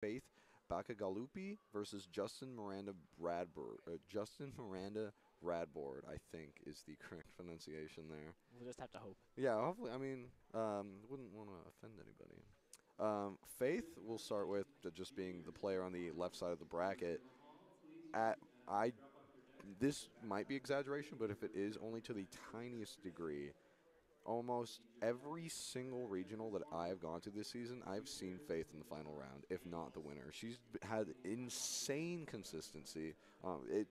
Faith Bakagalupi versus Justin Miranda Bradbourd. Justin Miranda Bradbourd, I think, is the correct pronunciation there. We'll just have to hope. Yeah, hopefully. I mean, wouldn't want to offend anybody. Faith, we'll start with just being the player on the left side of the bracket. At I, this might be exaggeration, but if it is, only to the tiniest degree. Almost every single regional that I have gone to this season, I've seen Faith in the final round, if not the winner. She's had insane consistency. It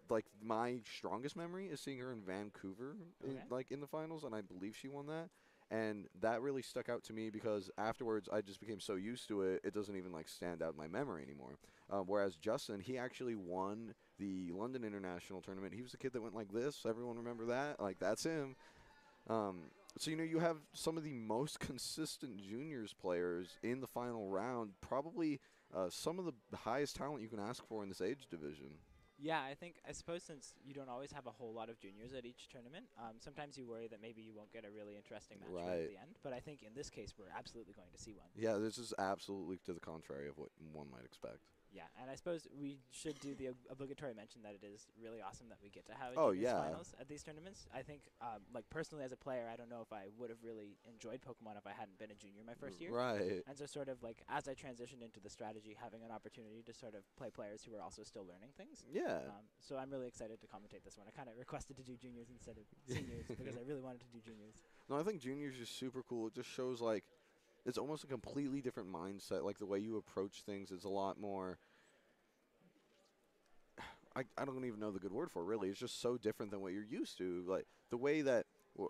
like my strongest memory is seeing her in Vancouver, Okay. in the finals, and I believe she won that. And that really stuck out to me because afterwards I just became so used to it, it doesn't even like stand out in my memory anymore. Whereas Justin, he actually won the London International Tournament. He was the kid that went like this. Everyone remember that? Like that's him. So, you have some of the most consistent juniors players in the final round, probably some of the highest talent you can ask for in this age division. Yeah, I suppose since you don't always have a whole lot of juniors at each tournament, sometimes you worry that maybe you won't get a really interesting match right at Right. the end. But I think in this case, we're absolutely going to see one. Yeah, this is absolutely to the contrary of what one might expect. Yeah, and I suppose we should do the obligatory mention that it is really awesome that we get to have a Oh, juniors yeah. finals at these tournaments. I think, like personally as a player, I don't know if I would have really enjoyed Pokemon if I hadn't been a junior my first year. Right. And so sort of like as I transitioned into the strategy, having an opportunity to sort of play players who are also still learning things. Yeah. So I'm really excited to commentate this one. I kind of requested to do juniors instead of seniors because I really wanted to do juniors. No, I think juniors is super cool. It just shows like it's almost a completely different mindset. Like the way you approach things is a lot more. I don't even know the good word for it, really. It's just so different than what you're used to. Like the way that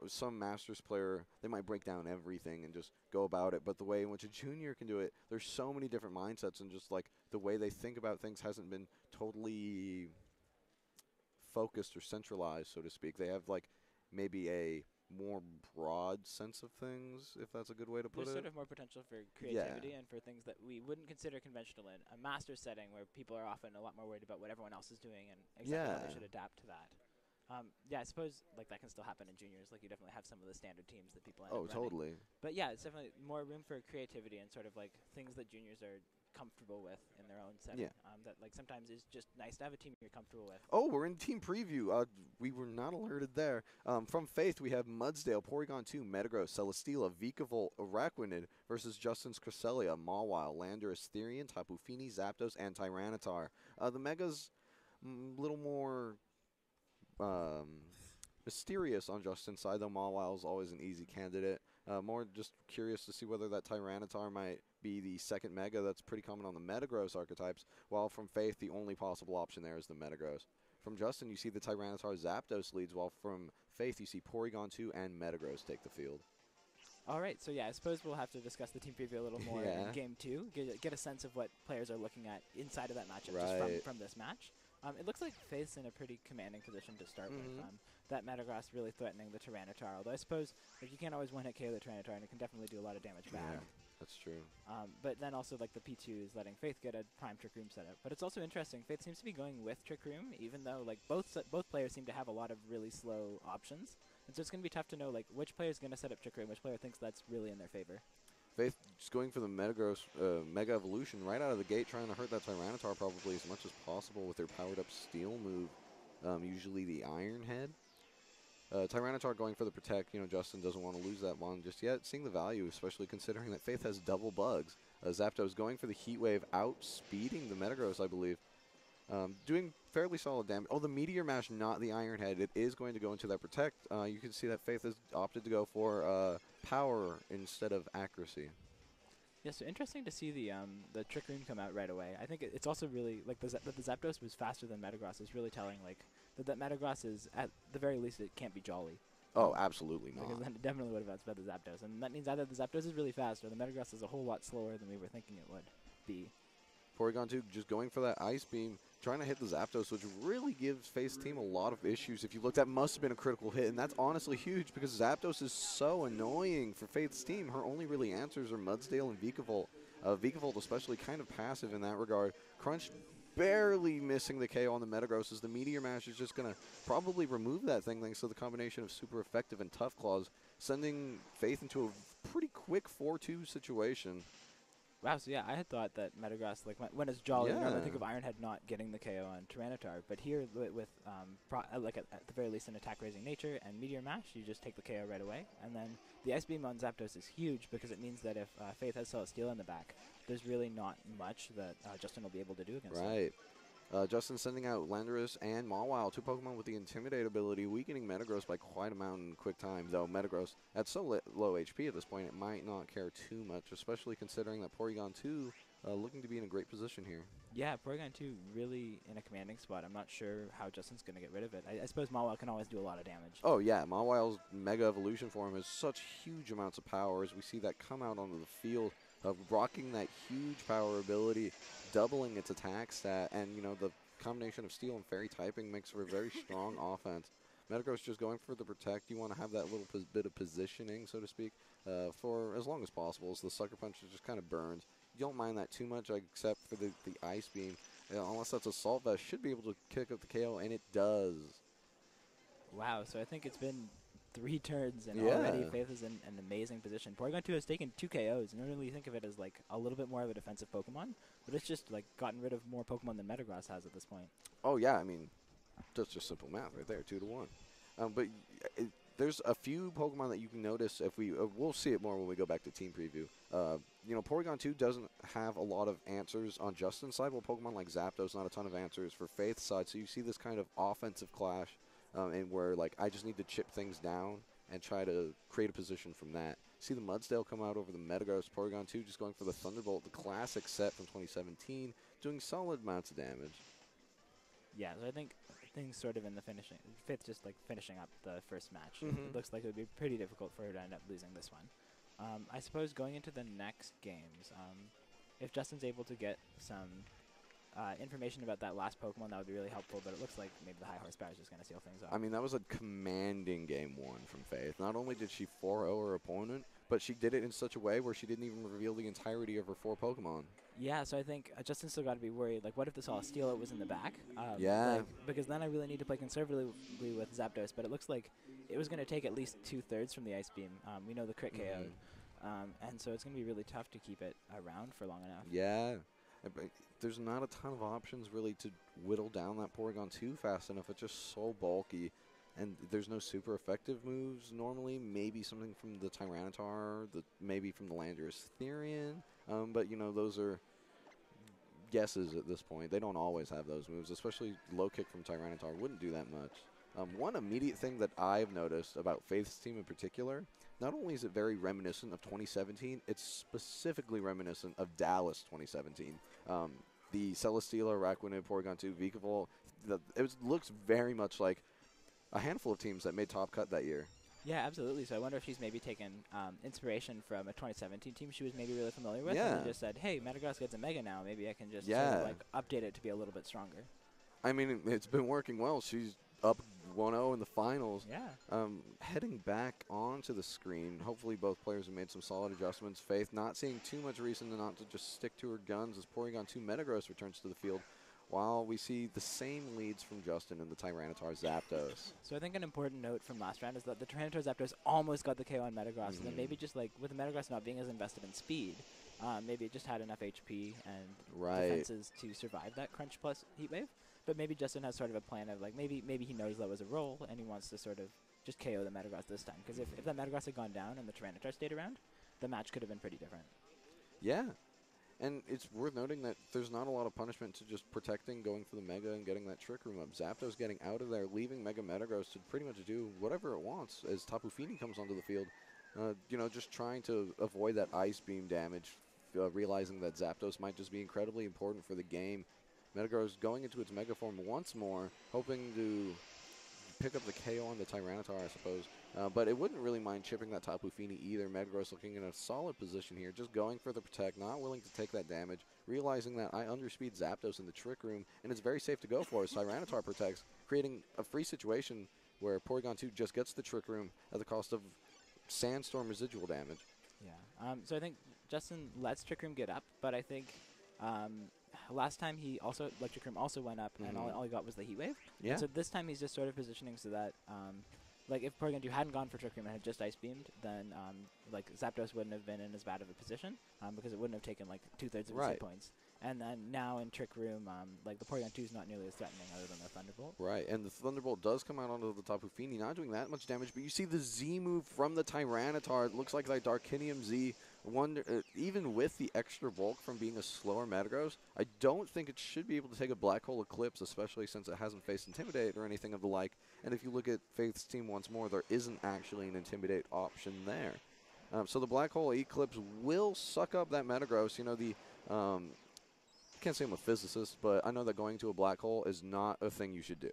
some Masters player, they might break down everything and just go about it. But the way in which a junior can do it, there's so many different mindsets, and just like the way they think about things hasn't been totally focused or centralized, so to speak. They have like maybe a more broad sense of things, if that's a good way to put There's it. sort of more potential for creativity and for things that we wouldn't consider conventional in a master setting where people are often a lot more worried about what everyone else is doing and exactly how they should adapt to that. Yeah, I suppose like that can still happen in juniors. Like you definitely have some of the standard teams that people end up Oh, running. totally. But yeah, it's definitely more room for creativity and sort of like things that juniors are comfortable with in their own setting. Yeah. That like sometimes is just nice to have a team you're comfortable with. Oh, we're in team preview. We were not alerted there. From Faith, we have Mudsdale, Porygon 2, Metagross, Celesteela, Vikavolt, Araquanid versus Justin's Cresselia, Mawile, Landorus, Therian, Tapu Fini, Zapdos, and Tyranitar. The Mega's a little more mysterious on Justin's side, though Mawile is always an easy candidate. More just curious to see whether that Tyranitar might be the second Mega that's pretty common on the Metagross archetypes, while from Faith, the only possible option there is the Metagross. From Justin, you see the Tyranitar Zapdos leads, while from Faith, you see Porygon 2 and Metagross take the field. All right, so yeah, I suppose we'll have to discuss the team preview a little more in Game 2, get a sense of what players are looking at inside of that matchup just from this match. It looks like Faith's in a pretty commanding position to start with. That Metagross really threatening the Tyranitar, although I suppose like, you can't always one-hit KO the Tyranitar, and it can definitely do a lot of damage back. Yeah, that's true. But then also like the P2 is letting Faith get a prime Trick Room setup. But it's also interesting, Faith seems to be going with Trick Room, even though like both players seem to have a lot of really slow options. And so it's going to be tough to know like which player is going to set up Trick Room, which player thinks that's really in their favor. Faith just going for the Metagross Mega Evolution right out of the gate, trying to hurt that Tyranitar probably as much as possible with their powered-up Steel move, usually the Iron Head. Tyranitar going for the Protect. Justin doesn't want to lose that one just yet. Seeing the value, especially considering that Faith has double bugs. Zapdos going for the Heat Wave, outspeeding the Metagross, I believe. Doing fairly solid damage. Oh, the Meteor Mash, not the Iron Head. It is going to go into that Protect. You can see that Faith has opted to go for power instead of accuracy. Yeah, so interesting to see the Trick Room come out right away. I think it's also really, like, that the Zapdos was faster than Metagross is really telling, like, that Metagross is, at the very least, it can't be Jolly. Oh, absolutely not. Because then it definitely would have outspread the Zapdos. And that means either the Zapdos is really fast or the Metagross is a whole lot slower than we were thinking it would be. Porygon 2 just going for that Ice Beam, trying to hit the Zapdos, which really gives Faith's team a lot of issues. If you look, that must have been a critical hit, and that's honestly huge because Zapdos is so annoying for Faith's team. Her only really answers are Mudsdale and Vikavolt. Vikavolt especially kind of passive in that regard. Crunch barely missing the KO on the Metagross as the Meteor Mash is just going to probably remove that thing thanks to the combination of Super Effective and Tough Claws, sending Faith into a pretty quick 4-2 situation. Wow, so yeah, I had thought that Metagross, like when it's Jolly, you normally think of Ironhead not getting the KO on Tyranitar, but here with like at the very least an attack-raising nature and Meteor Mash, you just take the KO right away. And then the Ice Beam on Zapdos is huge because it means that if Faith has Celesteela in the back, there's really not much that Justin will be able to do against it. Right. Justin sending out Landorus and Mawile, 2 Pokemon with the Intimidate ability, weakening Metagross by quite a amount in quick time, though Metagross, at so low HP at this point, it might not care too much, especially considering that Porygon 2 looking to be in a great position here. Yeah, Porygon 2 really in a commanding spot. I'm not sure how Justin's going to get rid of it. I suppose Mawile can always do a lot of damage. Oh, yeah. Mawile's Mega Evolution form has such huge amounts of power as we see that come out onto the field, rocking that huge power ability, doubling its attack stat, and, you know, the combination of Steel and Fairy typing makes for a very strong offense. Metagross just going for the Protect. You want to have that little bit of positioning, so to speak, for as long as possible, so the Sucker Punch just kind of burns. You don't mind that too much, except for the Ice Beam. Unless that's Assault Vest, should be able to kick up the KO, and it does. Wow, so I think it's been 3 turns, and already Faith is in an amazing position. Porygon 2 has taken 2 KOs. Normally you think of it as like a little bit more of a defensive Pokemon, but it's just like gotten rid of more Pokemon than Metagross has at this point. Oh, yeah, I mean, that's just simple math right there, 2 to 1. But there's a few Pokemon that you can notice if we'll see it more when we go back to team preview. You know, Porygon 2 doesn't have a lot of answers on Justin's side, while Pokemon like Zapdos not a ton of answers for Faith's side. So you see this kind of offensive clash, and where like I just need to chip things down and try to create a position from that. See the Mudsdale come out over the Metagross. Porygon 2 just going for the Thunderbolt, the classic set from 2017, doing solid amounts of damage. Yeah, so I think things sort of in the finishing. Faith just like finishing up the first match. It looks like it would be pretty difficult for her to end up losing this one. I suppose going into the next games, if Justin's able to get some information about that last Pokemon, that would be really helpful, but it looks like maybe the high horsepower is just going to seal things up. I mean, that was a commanding game 1 from Faith. Not only did she 4-0 her opponent, but she did it in such a way where she didn't even reveal the entirety of her 4 Pokemon. Yeah, so I think Justin's still got to be worried. Like, what if the Celesteela was in the back? Yeah. Like, because then I really need to play conservatively with Zapdos, but it looks like it was going to take at least 2/3 from the Ice Beam. We know the crit KO. And so it's going to be really tough to keep it around for long enough. Yeah. There's not a ton of options really to whittle down that Porygon 2 fast enough. It's just so bulky. And there's no super effective moves normally. Maybe something from the Tyranitar, maybe from the Landorus Therian. But, you know, those are guesses at this point. They don't always have those moves, especially low kick from Tyranitar wouldn't do that much. One immediate thing that I've noticed about Faith's team in particular, not only is it very reminiscent of 2017, it's specifically reminiscent of Dallas 2017. The Celesteela, Araquanid, Porygon 2, Vikavolt, it looks very much like a handful of teams that made Top Cut that year. Yeah, absolutely. So I wonder if she's maybe taken inspiration from a 2017 team she was maybe really familiar with, and then just said, hey, Metagross gets a Mega now. Maybe I can just sort of like update it to be a little bit stronger. I mean, it's been working well. She's up 1-0 in the finals. Yeah. Heading back onto the screen, hopefully both players have made some solid adjustments. Faith not seeing too much reason to not to just stick to her guns as Porygon 2 Metagross returns to the field, while we see the same leads from Justin and the Tyranitar Zapdos. So I think an important note from last round is that the Tyranitar Zapdos almost got the KO on Metagross, and then maybe just like with the Metagross not being as invested in speed, maybe it just had enough HP and defenses to survive that Crunch plus Heat Wave. But maybe Justin has sort of a plan of like maybe he knows that was a roll and he wants to sort of just KO the Metagross this time. Because if that Metagross had gone down and the Tyranitar stayed around, the match could have been pretty different. Yeah. And it's worth noting that there's not a lot of punishment to just protecting, going for the Mega, and getting that Trick Room up. Zapdos getting out of there, leaving Mega Metagross to pretty much do whatever it wants as Tapu Fini comes onto the field. You know, just trying to avoid that Ice Beam damage, realizing that Zapdos might just be incredibly important for the game. Metagross going into its Mega form once more, hoping to pick up the KO on the Tyranitar, I suppose. But it wouldn't really mind chipping that Tapu Fini either. Metagross looking in a solid position here, just going for the Protect, not willing to take that damage, realizing that I underspeed Zapdos in the Trick Room, and it's very safe to go for as Tyranitar protects, creating a free situation where Porygon 2 just gets the Trick Room at the cost of Sandstorm residual damage. Yeah. So I think Justin lets Trick Room get up, but I think last time he also, Trick Room also went up, and all he got was the Heat Wave. Yeah. And so this time he's just sort of positioning so that like if Porygon 2 hadn't gone for Trick Room and had just Ice Beamed, then like Zapdos wouldn't have been in as bad of a position because it wouldn't have taken like 2/3 of his hit points. And then now in Trick Room, like the Porygon 2 is not nearly as threatening other than the Thunderbolt. Right, and the Thunderbolt does come out onto the Tapu Fini, not doing that much damage, but you see the Z move from the Tyranitar. It looks like that Darkinium Z, even with the extra bulk from being a slower Metagross, I don't think it should be able to take a Black Hole Eclipse, especially since it hasn't faced Intimidate or anything of the like. And if you look at Faith's team once more, there isn't actually an Intimidate option there. So the Black Hole Eclipse will suck up that Metagross. You know, the... I can't say I'm a physicist, but I know that going to a black hole is not a thing you should do.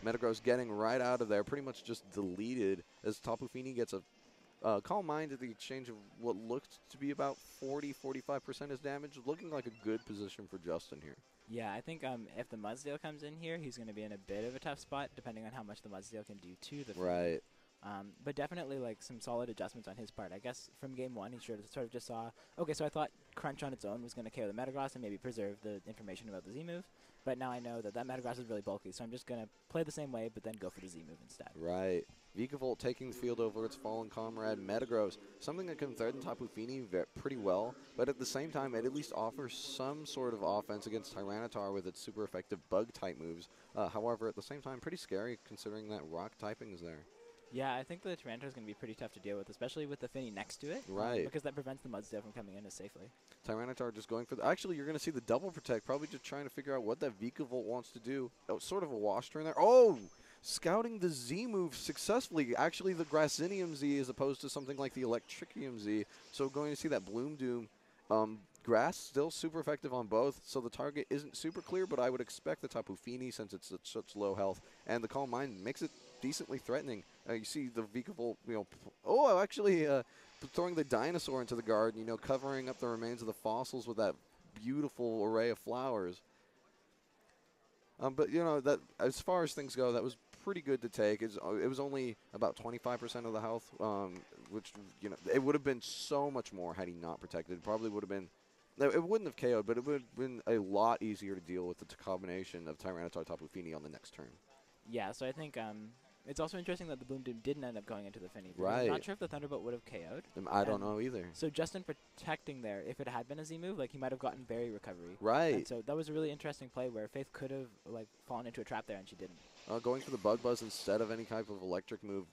Metagross getting right out of there, pretty much just deleted as Tapu Fini gets a Calm Mind at the exchange of what looked to be about 40-45% his damage, looking like a good position for Justin here. Yeah, I think if the Mudsdale comes in here, he's going to be in a bit of a tough spot, depending on how much the Mudsdale can do to the Fini. Right. But definitely like some solid adjustments on his part. I guess from game 1, he sort of just saw, okay, so I thought Crunch on its own was going to KO the Metagross and maybe preserve the information about the Z move. But now I know that Metagross is really bulky, so I'm just going to play the same way, but then go for the Z move instead. Right. Vikavolt taking the field over its fallen comrade Metagross, something that can threaten Tapu Fini pretty well, but at the same time, it at least offers some sort of offense against Tyranitar with its super effective bug-type moves. However, at the same time, pretty scary considering that rock typing is there. Yeah, I think the Tyranitar is going to be pretty tough to deal with, especially with the Fini next to it. Right. Because that prevents the Mudsdale from coming in as safely. Tyranitar just going for the... Actually, you're going to see the double protect, probably just trying to figure out what that Vikavolt wants to do. Oh, sort of a wash turn there. Oh! Scouting the Z move successfully. Actually, the Grassinium Z as opposed to something like the Electricium Z. So going to see that Bloom Doom. Grass still super effective on both, so the target isn't super clear, but I would expect the Tapu Fini, since it's at such low health, and the Calm Mind makes it decently threatening. You see the Vikavolt, actually throwing the dinosaur into the garden, covering up the remains of the fossils with that beautiful array of flowers. But, that as far as things go, that was pretty good to take. It was only about 25% of the health, which, it would have been so much more had he not protected. It probably would have been... It wouldn't have KO'd, but it would have been a lot easier to deal with the combination of Tyranitar Tapu Fini on the next turn. Yeah, so I think it's also interesting that the Bloom Doom didn't end up going into the Fini. Right. I'm not sure if the Thunderbolt would have KO'd. I don't know either. So Justin protecting there, if it had been a Z move, like he might have gotten Berry Recovery. Right. And so that was a really interesting play where Faith could have like fallen into a trap there and she didn't. Going for the Bug Buzz instead of any type of electric move,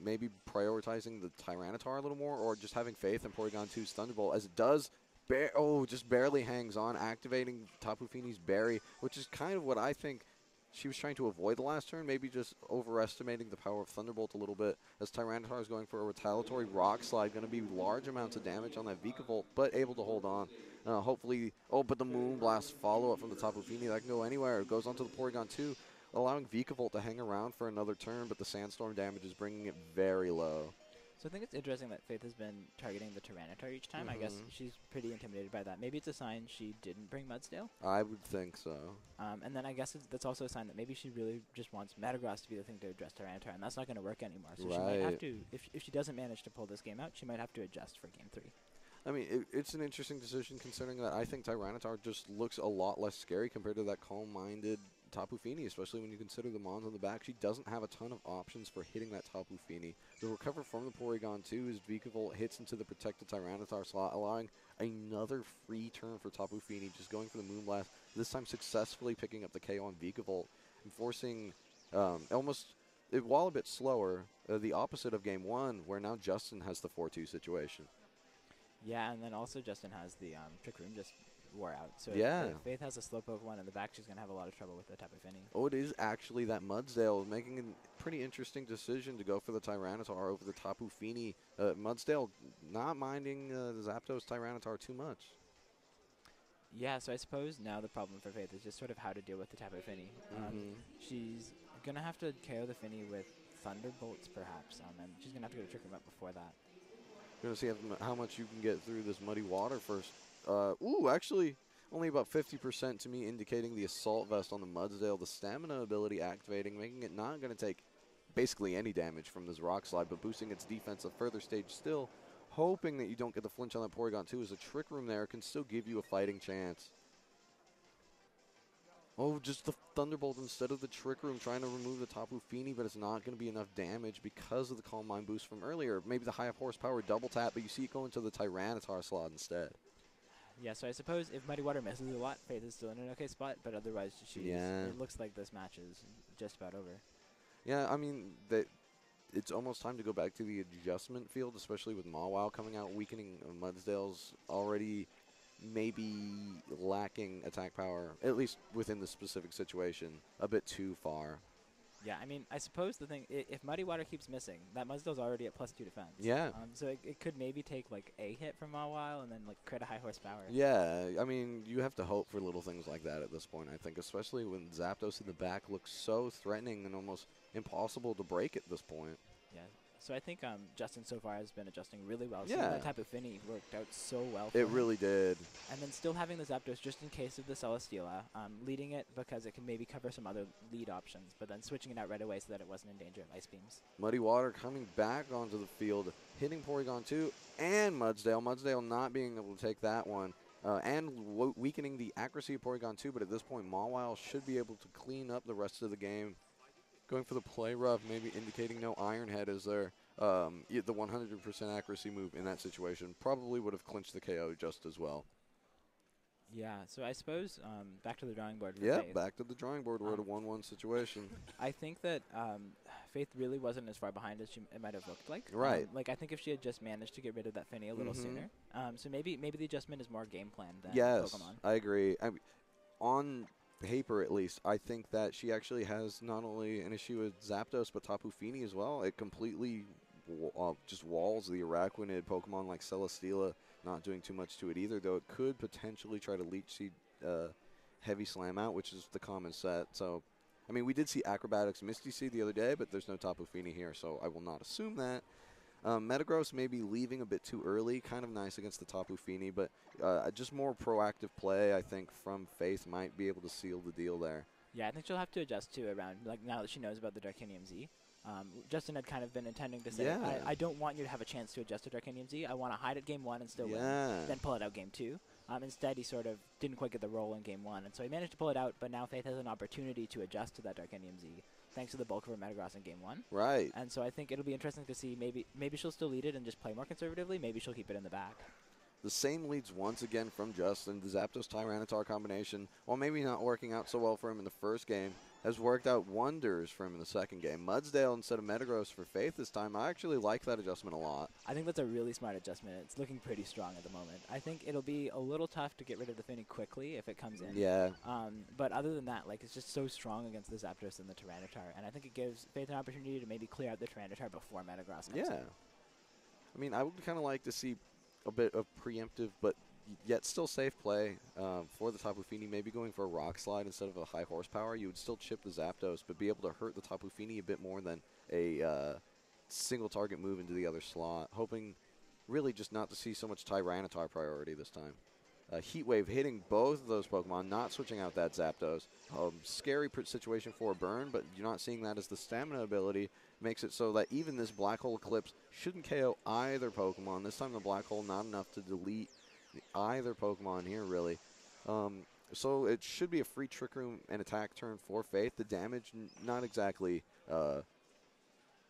maybe prioritizing the Tyranitar a little more, or just having faith in Porygon 2's Thunderbolt, as it does... just barely hangs on, activating Tapu Fini's Berry, which is kind of what I think she was trying to avoid the last turn, maybe just overestimating the power of Thunderbolt a little bit, as Tyranitar is going for a retaliatory Rock Slide, going to be large amounts of damage on that Vikavolt, but able to hold on. Hopefully, but the Moonblast follow-up from the Tapu Fini, that can go anywhere. It goes onto the Porygon 2, allowing Vikavolt to hang around for another turn, but the Sandstorm damage is bringing it very low. So I think it's interesting that Faith has been targeting the Tyranitar each time. I guess she's pretty intimidated by that. Maybe it's a sign she didn't bring Mudsdale. I would think so. And then I guess that's also a sign that maybe she really just wants Metagross to be the thing to address Tyranitar, and that's not going to work anymore. So she might have to, if she doesn't manage to pull this game out, she might have to adjust for Game 3. I mean, it's an interesting decision considering that I think Tyranitar just looks a lot less scary compared to that calm-minded Tapu Fini, especially when you consider the Mons on the back. She doesn't have a ton of options for hitting that Tapu Fini. The recover from the Porygon 2 as Vikavolt hits into the protected Tyranitar slot, allowing another free turn for Tapu Fini, just going for the Moonblast, this time successfully picking up the KO on Vikavolt and forcing while a bit slower, the opposite of Game 1, where now Justin has the 4-2 situation. Yeah, and then also Justin has the Trick Room just wore out. So yeah. if Faith has a Slowpoke one in the back, she's going to have a lot of trouble with the Tapu Fini. Oh, it is actually that Mudsdale making a pretty interesting decision to go for the Tyranitar over the Tapu Fini. Mudsdale not minding Zapdos Tyranitar too much. Yeah, so I suppose now the problem for Faith is just sort of how to deal with the Tapu Fini. She's going to have to KO the Fini with Thunderbolts, perhaps, and she's going to have to go to Trick Room up before that. We're going to see how much you can get through this muddy water first. Actually, only about 50% to me, indicating the Assault Vest on the Mudsdale, the stamina ability activating, making it not going to take basically any damage from this Rock Slide, but boosting its defense a further stage still, hoping that you don't get the flinch on that Porygon 2, as a Trick Room there can still give you a fighting chance. Oh, just the Thunderbolt instead of the Trick Room, trying to remove the Tapu Fini, but it's not going to be enough damage because of the Calm Mind boost from earlier. Maybe the high horsepower double tap, but you see it go into the Tyranitar slot instead. Yeah, so I suppose if Muddy Water misses a lot, Faith is still in an okay spot, but otherwise it looks like this match is just about over. Yeah, I mean, it's almost time to go back to the adjustment field, especially with Mawile coming out, weakening Mudsdale's already maybe lacking attack power, at least within the specific situation, a bit too far. Yeah, I mean, I suppose the thing, if Muddy Water keeps missing, that Mudsdale's already at +2 defense. Yeah. So it could maybe take, like, a hit from Mawile and then, like, crit a high horsepower. Yeah, I mean, you have to hope for little things like that at this point, I think, especially when Zapdos in the back looks so threatening and almost impossible to break at this point. Yeah. So I think Justin so far has been adjusting really well. Yeah. That type of Fini worked out so well for him. It really did. And then still having the Zapdos just in case of the Celesteela, leading it because it can maybe cover some other lead options, but then switching it out right away so that it wasn't in danger of Ice Beams. Muddy Water coming back onto the field, hitting Porygon 2 and Mudsdale. Mudsdale not being able to take that one. And weakening the accuracy of Porygon 2, but at this point, Mawile should be able to clean up the rest of the game. Going for the play rough, maybe indicating no Iron Head is there. The 100% accuracy move in that situation probably would have clinched the KO just as well. Yeah, so I suppose back to the drawing board. Yeah, back to the drawing board. We're at a 1-1 situation. I think that Faith really wasn't as far behind as it might have looked like. Right. Like, I think if she had just managed to get rid of that Fini a little sooner. So maybe the adjustment is more game plan than Pokemon. I agree. I mean, on paper, at least, I think that she actually has not only an issue with Zapdos, but Tapu Fini as well. It completely just walls the Araquanid Pokemon like Celesteela, not doing too much to it either, though it could potentially try to Leech Seed Heavy Slam out, which is the common set. So, I mean, we did see Acrobatics Misty Seed the other day, but there's no Tapu Fini here, so I will not assume that. Metagross may be leaving a bit too early, kind of nice against the Tapu Fini, but just more proactive play, I think, from Faith might be able to seal the deal there. Yeah, I think she'll have to adjust to around, like, now that she knows about the Darkinium Z. Justin had kind of been intending to say, I don't want you to have a chance to adjust to Darkinium Z. I want to hide at game 1 and still win, then pull it out game 2. Instead, he sort of didn't quite get the roll in game 1, and so he managed to pull it out, but now Faith has an opportunity to adjust to that Darkinium Z, thanks to the bulk of her Metagross in game 1. Right. And so I think it'll be interesting to see, maybe she'll still lead it and just play more conservatively, maybe she'll keep it in the back. The same leads once again from Justin. The Zapdos-Tyranitar combination, while maybe not working out so well for him in the first game, has worked out wonders for him in the second game. Mudsdale instead of Metagross for Faith this time. I actually like that adjustment a lot. I think that's a really smart adjustment. It's looking pretty strong at the moment. I think it'll be a little tough to get rid of the Fini quickly if it comes in. Yeah. But other than that, like, it's just so strong against the Zapdos and the Tyranitar, and I think it gives Faith an opportunity to maybe clear out the Tyranitar before Metagross comes in. I mean, I would kind of like to see a bit of preemptive, but yet still safe play for the Tapu Fini, maybe going for a Rock Slide instead of a high horsepower. You would still chip the Zapdos, but be able to hurt the Tapu Fini a bit more than a single target move into the other slot. Hoping really just not to see so much Tyranitar priority this time. Heat Wave hitting both of those Pokemon, not switching out that Zapdos. Scary situation for a burn, but you're not seeing that as the stamina ability. Makes it so that even this Black Hole Eclipse shouldn't KO either Pokemon. This time the Black Hole not enough to delete either Pokemon here, really. So it should be a free Trick Room and attack turn for Faith. The damage, not exactly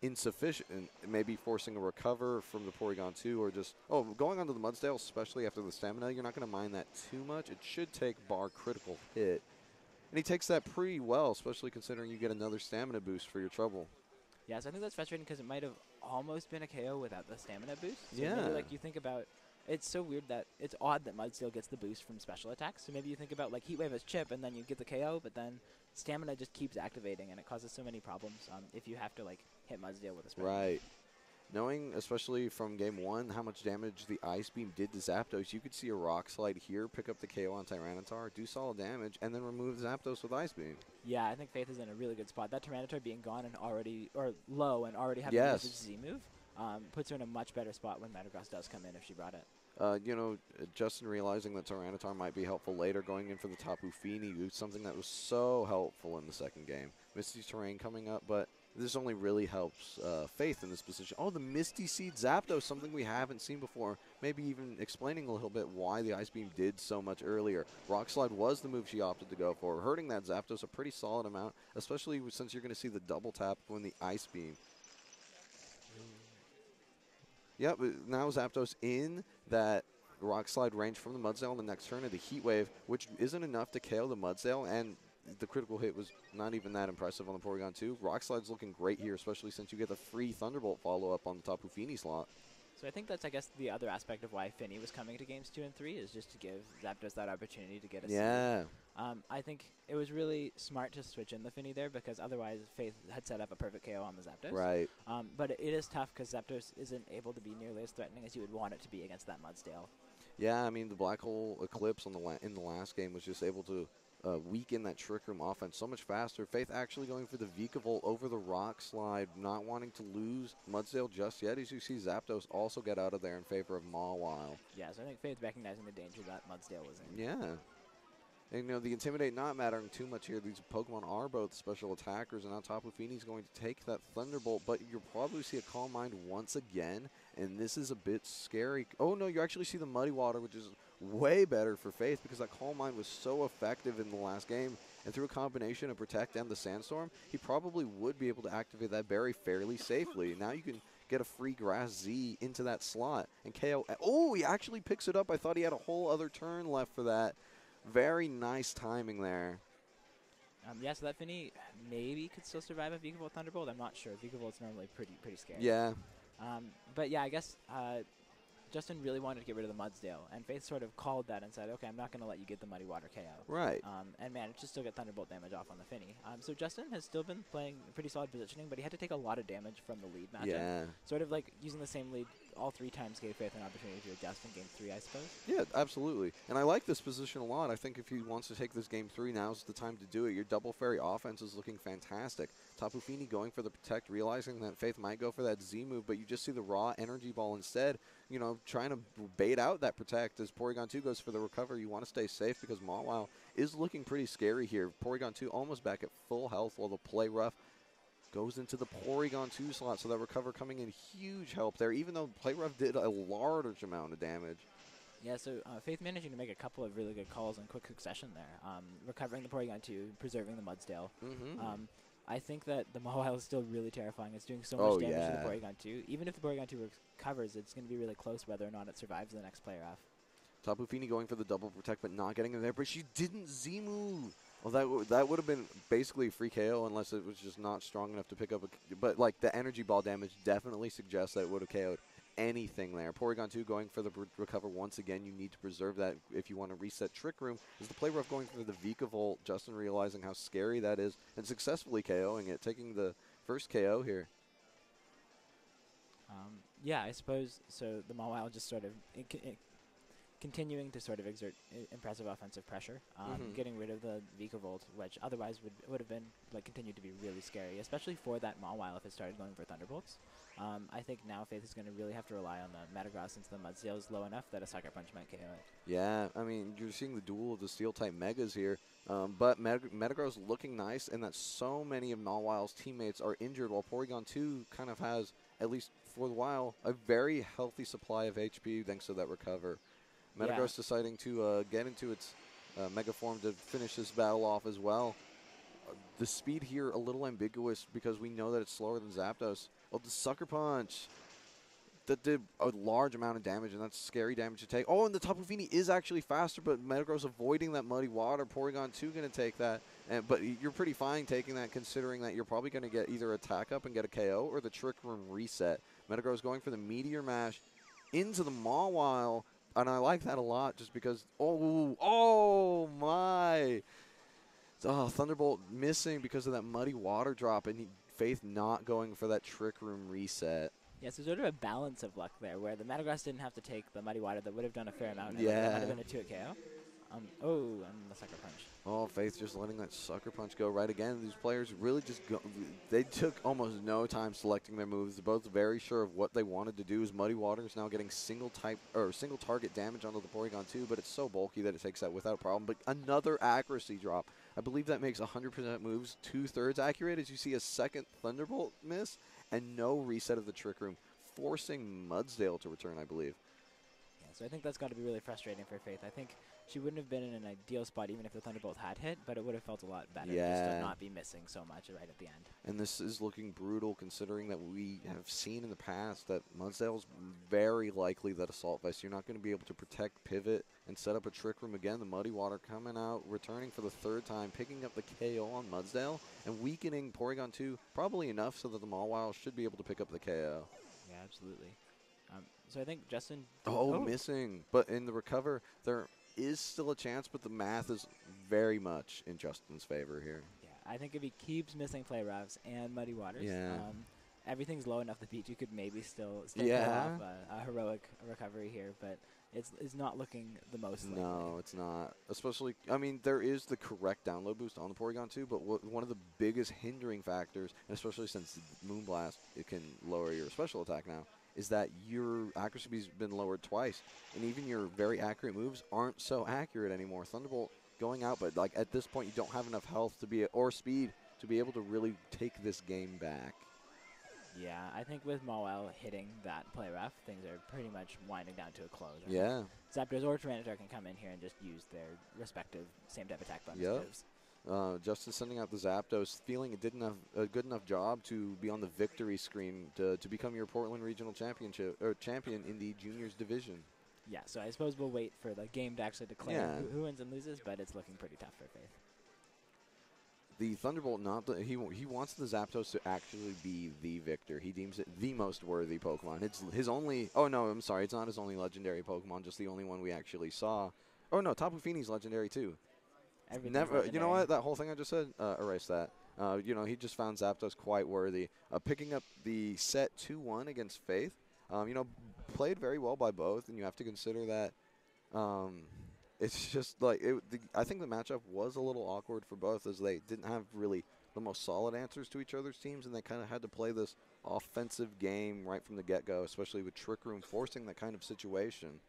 insufficient, maybe forcing a recover from the Porygon 2 or just, going onto the Mudsdale, especially after the stamina, you're not going to mind that too much. It should take bar critical hit. And he takes that pretty well, especially considering you get another stamina boost for your trouble. Yeah, so I think that's frustrating because it might have almost been a KO without the stamina boost. So yeah. Maybe, like, you think about, it's so weird that it's odd that Mudsdale gets the boost from special attacks. So maybe you think about, like, Heat Wave as chip and then you get the KO, but then stamina just keeps activating and it causes so many problems if you have to, like, hit Mudsdale with a spell. Right. Knowing, especially from game 1, how much damage the Ice Beam did to Zapdos, you could see a Rock Slide here, pick up the KO on Tyranitar, do solid damage, and then remove Zapdos with Ice Beam. Yeah, I think Faith is in a really good spot. That Tyranitar being gone and already, or low and already having a Z move, puts her in a much better spot when Metagross does come in if she brought it. Justin realizing that Tyranitar might be helpful later, going in for the Tapu Fini, something that was so helpful in the second game. Misty's Terrain coming up, but this only really helps Faith in this position. Oh, the Misty Seed Zapdos, something we haven't seen before. Maybe even explaining a little bit why the Ice Beam did so much earlier. Rock Slide was the move she opted to go for, hurting that Zapdos a pretty solid amount, especially since you're going to see the double tap when the Ice Beam. Yep, now Zapdos in that Rock Slide range from the Mudsdale on the next turn of the Heat Wave, which isn't enough to KO the Mudsdale, and the critical hit was not even that impressive on the Porygon 2. Rock Slide's looking great here, especially since you get the free Thunderbolt follow-up on the Tapu Fini slot. So I think that's, I guess, the other aspect of why Finny was coming to games 2 and 3 is just to give Zapdos that opportunity to get a seed. I think it was really smart to switch in the Finny there because otherwise Faith had set up a perfect KO on the Zapdos. Right. But it is tough because Zapdos isn't able to be nearly as threatening as you would want it to be against that Mudsdale. Yeah, I mean, the Black Hole Eclipse on in the last game was just able to weaken that Trick Room offense so much faster. Faith actually going for the Vikavolt over the Rock Slide, not wanting to lose Mudsdale just yet, as you see Zapdos also get out of there in favor of Mawile. Yeah, so I think Faith recognizing the danger that Mudsdale was in. Yeah. And, you know, the Intimidate not mattering too much here. These Pokemon are both special attackers, and now Tapu Fini's going to take that Thunderbolt, but you'll probably see a Calm Mind once again, and this is a bit scary. Oh, no, you actually see the Muddy Water, which is way better for Faith because that Calm Mind was so effective in the last game, and through a combination of Protect and the Sandstorm, he probably would be able to activate that berry fairly safely. Now you can get a free Grass Z into that slot, and KO. Oh, he actually picks it up. I thought he had a whole other turn left for that. Very nice timing there. Yeah, so that Finny maybe could still survive a Vikavolt Thunderbolt. I'm not sure. Vikavolt's normally pretty scary. Yeah. But yeah, I guess Justin really wanted to get rid of the Mudsdale, and Faith sort of called that and said, okay, I'm not going to let you get the Muddy Water KO. Right. And managed to still get Thunderbolt damage off on the Finny. So Justin has still been playing pretty solid positioning, but he had to take a lot of damage from the lead matchup. Yeah. Sort of like using the same lead all 3 times gave Faith an opportunity to adjust in Game 3, I suppose. Yeah, absolutely. And I like this position a lot. I think if he wants to take this Game 3, now's the time to do it. Your Double Fairy offense is looking fantastic. Tapu Fini going for the Protect, realizing that Faith might go for that Z move, but you just see the raw Energy Ball instead, you know, trying to bait out that Protect as Porygon 2 goes for the Recover. You want to stay safe because Mawile is looking pretty scary here. Porygon 2 almost back at full health while the Play Rough goes into the Porygon 2 slot, so that Recover coming in huge help there, even though Play Rough did a large amount of damage. Yeah, so Faith managing to make a couple of really good calls in quick succession there. Recovering the Porygon 2, preserving the Mudsdale. I think that the Mawile is still really terrifying. It's doing so much damage to the Porygon 2. Even if the Porygon 2 recovers, it's going to be really close whether or not it survives the next player off. Tapu Fini going for the double protect, but not getting in there. But she didn't Z-move. Well, that would have been basically a free KO unless it was just not strong enough to pick up. But, like, the energy ball damage definitely suggests that it would have KO'd anything there. Porygon 2 going for the recover once again. You need to preserve that if you want to reset Trick Room. Is the Play Rough going for the Vikavolt, Justin realizing how scary that is and successfully KOing it, taking the first KO here. Yeah, I suppose so. The Mawile just sort of continuing to sort of exert impressive offensive pressure, getting rid of the Vikavolt, which otherwise would have been like continued to be really scary, especially for that Mawile if it started going for Thunderbolts. I think now Faith is going to really have to rely on the Metagross since the Mudsdale is low enough that a Sucker Punch might KO it. Yeah, I mean, you're seeing the duel of the Steel-type Megas here, but Metagross looking nice, and that so many of Mawile's teammates are injured, while Porygon 2 kind of has, at least for the while, a very healthy supply of HP thanks to that recover. Metagross deciding to get into its Mega Form to finish this battle off as well. The speed here a little ambiguous because we know that it's slower than Zapdos. Oh, the Sucker Punch. That did a large amount of damage, and that's scary damage to take. Oh, and the Tapu Fini is actually faster, but Metagross avoiding that Muddy Water. Porygon 2 going to take that. But you're pretty fine taking that, considering that you're probably going to get either Attack Up and get a KO or the Trick Room reset. Metagross going for the Meteor Mash into the Mawile. And I like that a lot just because, oh my. Oh, Thunderbolt missing because of that Muddy Water drop, and Faith not going for that Trick Room reset. Yeah, so sort of a balance of luck there, where the Metagross didn't have to take the Muddy Water that would have done a fair amount. Yeah. That would have been a 2-KO. And the Sucker Punch. Oh, Faith just letting that sucker punch go right again. These players really just go. They took almost no time selecting their moves. They're both very sure of what they wanted to do. As Muddy Waters now getting single target damage onto the Porygon 2, but it's so bulky that it takes that without a problem. But another accuracy drop. I believe that makes 100% moves 2/3 accurate as you see a second Thunderbolt miss and no reset of the Trick Room, forcing Mudsdale to return, I believe. Yeah, so I think that's got to be really frustrating for Faith. I think she wouldn't have been in an ideal spot even if the Thunderbolt had hit, but it would have felt a lot better just to not be missing so much right at the end. And this is looking brutal considering that we have seen in the past that Mudsdale's very likely that Assault Vest. You're not going to be able to protect, pivot, and set up a Trick Room again. The Muddy Water coming out, returning for the 3rd time, picking up the KO on Mudsdale, and weakening Porygon 2 probably enough so that the Mawile should be able to pick up the KO. Yeah, absolutely. So I think Justin... missing. But in the recover, there is still a chance, but the math is very much in Justin's favor here. Yeah, I think if he keeps missing Play Roughs and Muddy Waters, everything's low enough the beat you could maybe still pull off a heroic recovery here, but it's not looking the most likely. No, it's not. Especially, I mean, there is the correct download boost on the Porygon 2, but one of the biggest hindering factors, and especially since Moonblast, it can lower your special attack now, is that your accuracy has been lowered twice, and even your very accurate moves aren't so accurate anymore. Thunderbolt going out, but like at this point, you don't have enough health to be or speed to be able to really take this game back. Yeah, I think with Mawile hitting that Play Rough, things are pretty much winding down to a close. Yeah. Zapdos or Tyranitar can come in here and just use their respective same type attack bonus moves. Justin sending out the Zapdos, feeling it didn't have a good enough job to be on the victory screen to become your Portland Regional champion in the juniors division. Yeah, so I suppose we'll wait for the game to actually declare who wins and loses, but it's looking pretty tough for Faith. The Thunderbolt, he wants the Zapdos to actually be the victor. He deems it the most worthy Pokemon. It's his only. Oh no, I'm sorry, it's not his only legendary Pokemon. Just the only one we actually saw. Oh no, Tapu Fini's legendary too. Never. You know what? That whole thing I just said. Erase that. You know, he just found Zapdos quite worthy. Picking up the set 2-1 against Faith. You know, played very well by both, and you have to consider that. It's just like I think the matchup was a little awkward for both, as they didn't have really the most solid answers to each other's teams, and they kind of had to play this offensive game right from the get-go, especially with Trick Room forcing that kind of situation.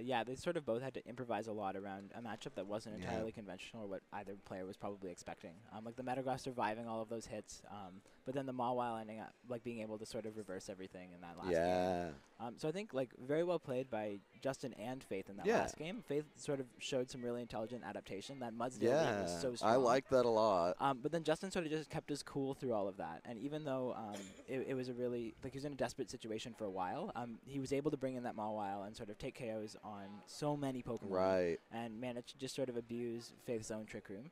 Yeah, they sort of both had to improvise a lot around a matchup that wasn't entirely conventional or what either player was probably expecting. Like the Metagross surviving all of those hits, but then the Mawile ending up like being able to sort of reverse everything in that last game. So I think like very well played by Justin and Faith in that last game. Faith sort of showed some really intelligent adaptation. That Mudsdale game was so strong. I like that a lot. But then Justin sort of just kept his cool through all of that. And even though it was a really, like he was in a desperate situation for a while, he was able to bring in that Mawile and sort of take KOs on so many Pokemon and managed to just sort of abuse Faith's own Trick Room.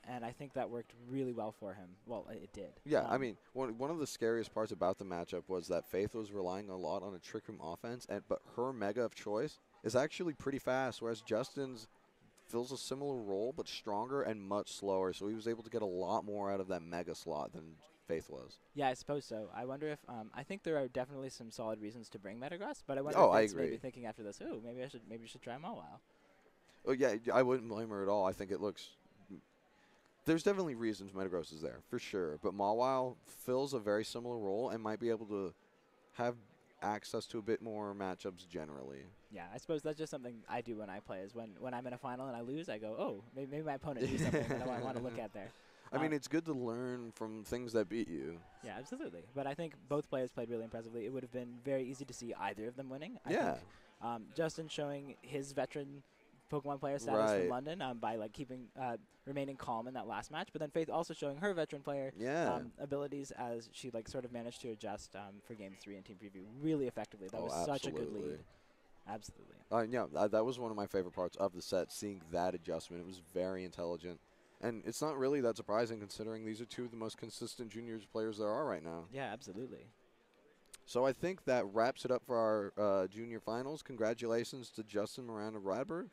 And I think that worked really well for him. Well, it did. Yeah, I mean, one of the scariest parts about the matchup was that Faith was relying a lot on a Trick Room offense, but her Mega of choice is actually pretty fast, whereas Justin's fills a similar role but stronger and much slower, so he was able to get a lot more out of that Mega slot than Faith was. Yeah, I suppose so. I wonder if I think there are definitely some solid reasons to bring Metagross, but I wonder if Faith's maybe thinking after this, maybe you should try Mawile. Oh yeah, I wouldn't blame her at all. I think it looks. There's definitely reasons Metagross is there for sure, but Mawile fills a very similar role and might be able to have access to a bit more matchups generally. Yeah, I suppose that's just something I do when I play. Is when I'm in a final and I lose, I go, oh, maybe my opponent knew something that I want to look at there. I mean, it's good to learn from things that beat you. Yeah, absolutely. But I think both players played really impressively. It would have been very easy to see either of them winning. I think, Justin showing his veteran Pokemon player status from London by like remaining calm in that last match, but then Faith also showing her veteran player abilities as she like sort of managed to adjust for Game 3 and Team Preview really effectively. That was such a good lead. Absolutely. Yeah, that was one of my favorite parts of the set, seeing that adjustment. It was very intelligent. And it's not really that surprising considering these are two of the most consistent juniors players there are right now. Yeah, absolutely. So I think that wraps it up for our junior finals. Congratulations to Justin Miranda Radberg,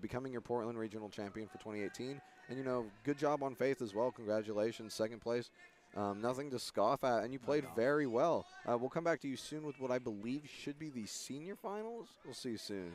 becoming your Portland Regional Champion for 2018. And, you know, good job on Faith as well. Congratulations, second place. Nothing to scoff at, and you played very well. We'll come back to you soon with what I believe should be the senior finals. We'll see you soon.